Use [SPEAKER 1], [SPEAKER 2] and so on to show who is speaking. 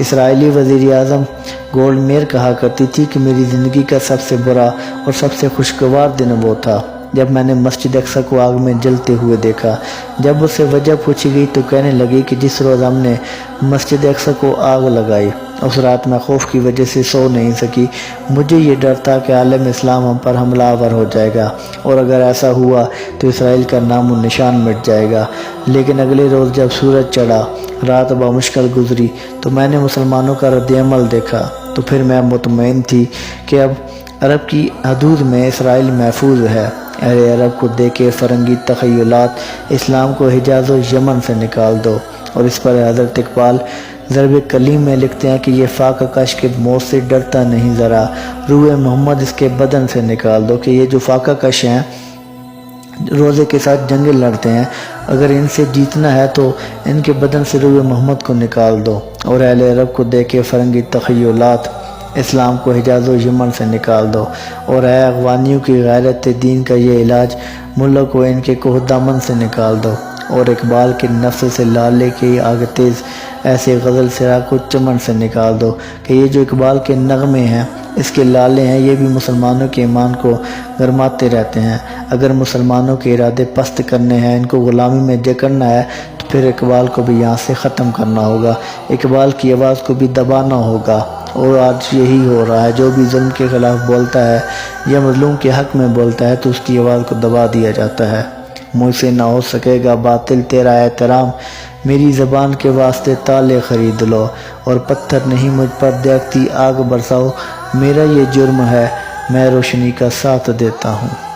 [SPEAKER 1] اسرائیلی وزیر اعظم gold mayor کہا کرتی تھی کہ میری زندگی کا سب سے برا اور سب سے خوشگوار دن وہ تھا جب میں نے مسجد اقصی کو آگ میں جلتے ہوئے دیکھا۔ جب اس سے وجہ پوچھی گئی تو کہنے لگی کہ جس روز ہم نے مسجد اقصی کو آگ لگائی اس رات میں خوف کی وجہ سے سو نہیں سکی۔ مجھے یہ ڈر تھا کہ عالم اسلام ہم پر حملہ آور ہو جائے گا اور اگر ایسا ہوا تو اسرائیل کا نام و نشان مٹ جائے گا۔ لیکن اگلے روز جب سورج چڑھا، رات بمشکل گزری تو میں نے مسلمانوں کا رد عمل دیکھا تو پھر میں مطمئن تھی کہ اب عرب کی حدود میں اسرائیل محفوظ ہے۔ اہل عرب کو دیکھے فرنگی تخیلات، اسلام کو حجاز و یمن سے نکال دو۔ اور اس پر حضرت اقبال ضرب کلیم میں لکھتے ہیں کہ یہ فاقہ کش کے موت سے ڈرتا نہیں ذرا، روح محمد اس کے بدن سے نکال دو۔ کہ یہ جو فاقہ کش ہیں، روزے کے ساتھ جنگیں لڑتے ہیں، اگر ان سے جیتنا ہے تو ان کے بدن سے روح محمد کو نکال دو۔ اور اہل عرب کو دیکھے فرنگی تخیلات، اسلام کو حجاز و یمن سے نکال دو۔ اور اے اغوانیوں کی غیرت دین کا یہ علاج، ملک کو ان کے کوہ دامن سے نکال دو۔ اور اقبال کے نفس سے لالے کی آگ تیز، ایسے غزل سرا کو چمن سے نکال دو۔ کہ یہ جو اقبال کے نغمے ہیں، اس کے لالے ہیں، یہ بھی مسلمانوں کے ایمان کو گرماتے رہتے ہیں۔ اگر مسلمانوں کے ارادے پست کرنے ہیں، ان کو غلامی میں جکڑنا ہے تو پھر اقبال کو بھی یہاں سے ختم کرنا ہوگا، اقبال کی آواز کو بھی دبانا ہوگا۔ اور آج یہی ہو رہا ہے، جو بھی ظلم کے خلاف بولتا ہے یا مظلوم کے حق میں بولتا ہے تو اس کی آواز کو دبا دیا جاتا ہے۔ مجھ سے نہ ہو سکے گا باطل تیرا احترام، میری زبان کے واسطے تالے خرید لو۔ اور پتھر نہیں مجھ پر دیکھتی آگ برساؤ، میرا یہ جرم ہے میں روشنی کا ساتھ دیتا ہوں۔